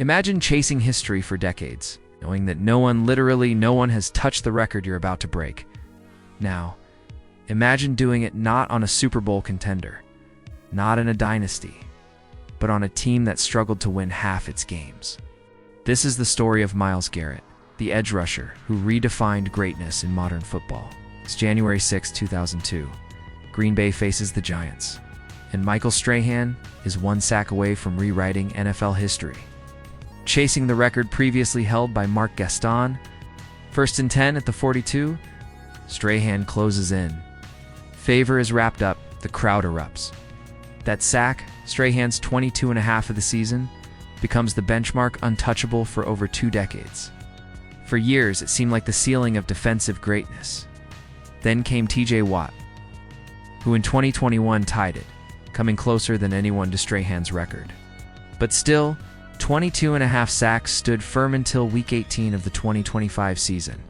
Imagine chasing history for decades, knowing that literally no one has touched the record you're about to break. Now, imagine doing it not on a Super Bowl contender, not in a dynasty, but on a team that struggled to win half its games. This is the story of Myles Garrett, the edge rusher who redefined greatness in modern football. It's January 6, 2002. Green Bay faces the Giants, and Michael Strahan is one sack away from rewriting NFL history. Chasing the record previously held by Mark Gaston, 1st and 10 at the 42, Strahan closes in. Favor is wrapped up, the crowd erupts. That sack, Strahan's 22.5 of the season, becomes the benchmark untouchable for over 2 decades. For years, it seemed like the ceiling of defensive greatness. Then came TJ Watt, who in 2021 tied it, coming closer than anyone to Strahan's record. But still, 22.5 sacks stood firm until Week 18 of the 2025 season,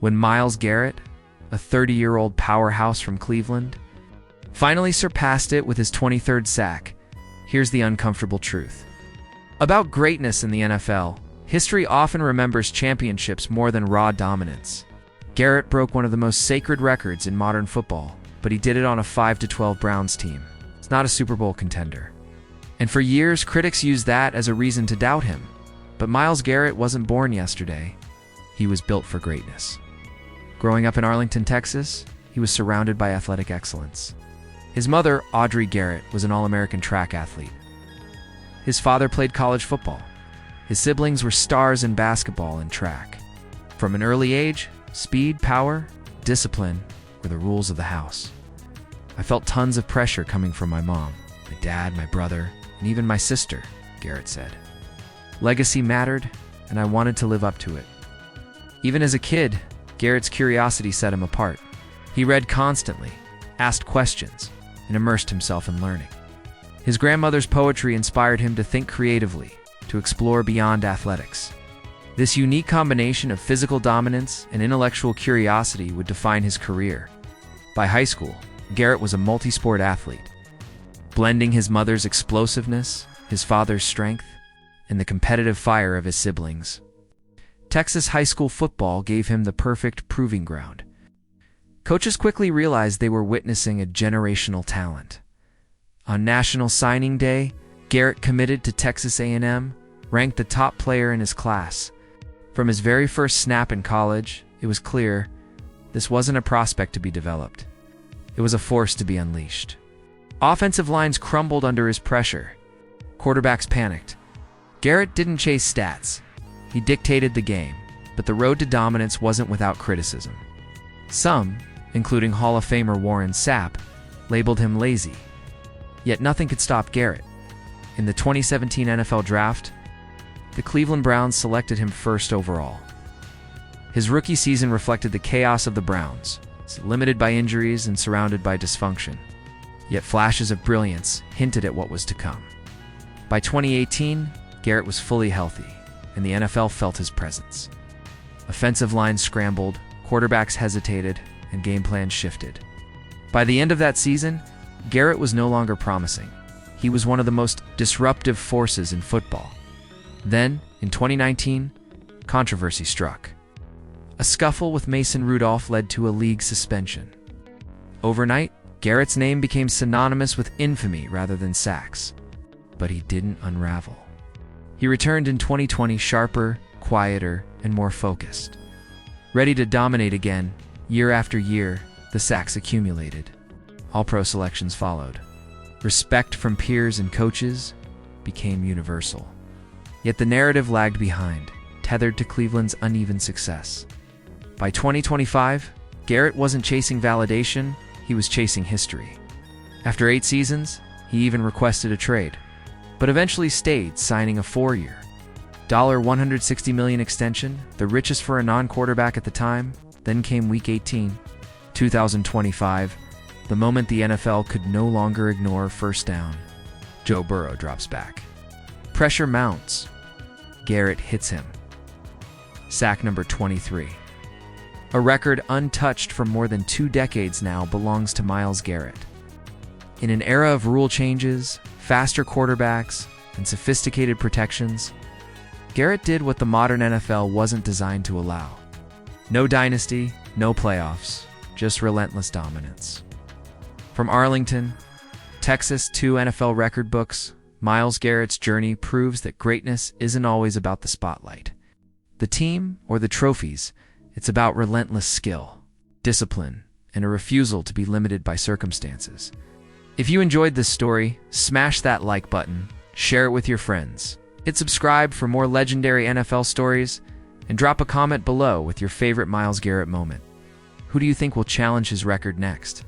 when Myles Garrett, a 30-year-old powerhouse from Cleveland, finally surpassed it with his 23rd sack. Here's the uncomfortable truth about greatness in the NFL. History often remembers championships more than raw dominance. Garrett broke one of the most sacred records in modern football, but he did it on a 5-12 Browns team. It's not a Super Bowl contender. And for years, critics used that as a reason to doubt him. But Myles Garrett wasn't born yesterday. He was built for greatness. Growing up in Arlington, Texas, he was surrounded by athletic excellence. His mother, Audrey Garrett, was an All-American track athlete. His father played college football. His siblings were stars in basketball and track. From an early age, speed, power, discipline were the rules of the house. I felt tons of pressure coming from my mom, my dad, my brother, and even my sister, Garrett said. Legacy mattered, and I wanted to live up to it. Even as a kid, Garrett's curiosity set him apart. He read constantly, asked questions, and immersed himself in learning. His grandmother's poetry inspired him to think creatively, to explore beyond athletics. This unique combination of physical dominance and intellectual curiosity would define his career. By high school, Garrett was a multi-sport athlete, blending his mother's explosiveness, his father's strength, and the competitive fire of his siblings. Texas high school football gave him the perfect proving ground. Coaches quickly realized they were witnessing a generational talent. On National Signing Day, Garrett committed to Texas A&M, ranked the top player in his class. From his very first snap in college, it was clear this wasn't a prospect to be developed. It was a force to be unleashed. Offensive lines crumbled under his pressure. Quarterbacks panicked. Garrett didn't chase stats. He dictated the game, but the road to dominance wasn't without criticism. Some, including Hall of Famer Warren Sapp, labeled him lazy. Yet nothing could stop Garrett. In the 2017 NFL Draft, the Cleveland Browns selected him first overall. His rookie season reflected the chaos of the Browns, limited by injuries and surrounded by dysfunction. Yet flashes of brilliance hinted at what was to come. By 2018, Garrett was fully healthy, and the NFL felt his presence. Offensive lines scrambled, quarterbacks hesitated, and game plans shifted. By the end of that season, Garrett was no longer promising. He was one of the most disruptive forces in football. Then, in 2019, controversy struck. A scuffle with Mason Rudolph led to a league suspension. Overnight, Garrett's name became synonymous with infamy rather than sacks. But he didn't unravel. He returned in 2020 sharper, quieter, and more focused. Ready to dominate again, year after year, the sacks accumulated. All-Pro selections followed. Respect from peers and coaches became universal. Yet the narrative lagged behind, tethered to Cleveland's uneven success. By 2025, Garrett wasn't chasing validation, he was chasing history. After 8 seasons, he even requested a trade, but eventually stayed, signing a 4-year, $160 million extension, the richest for a non-quarterback at the time. Then came Week 18, 2025, the moment the NFL could no longer ignore first down. Joe Burrow drops back. Pressure mounts. Garrett hits him. Sack number 23. A record untouched for more than 2 decades now belongs to Myles Garrett. In an era of rule changes, faster quarterbacks, and sophisticated protections, Garrett did what the modern NFL wasn't designed to allow. No dynasty, no playoffs, just relentless dominance. From Arlington, Texas, to NFL record books, Myles Garrett's journey proves that greatness isn't always about the spotlight, the team, or the trophies. It's about relentless skill, discipline, and a refusal to be limited by circumstances. If you enjoyed this story, smash that like button, share it with your friends, hit subscribe for more legendary NFL stories, and drop a comment below with your favorite Myles Garrett moment. Who do you think will challenge his record next?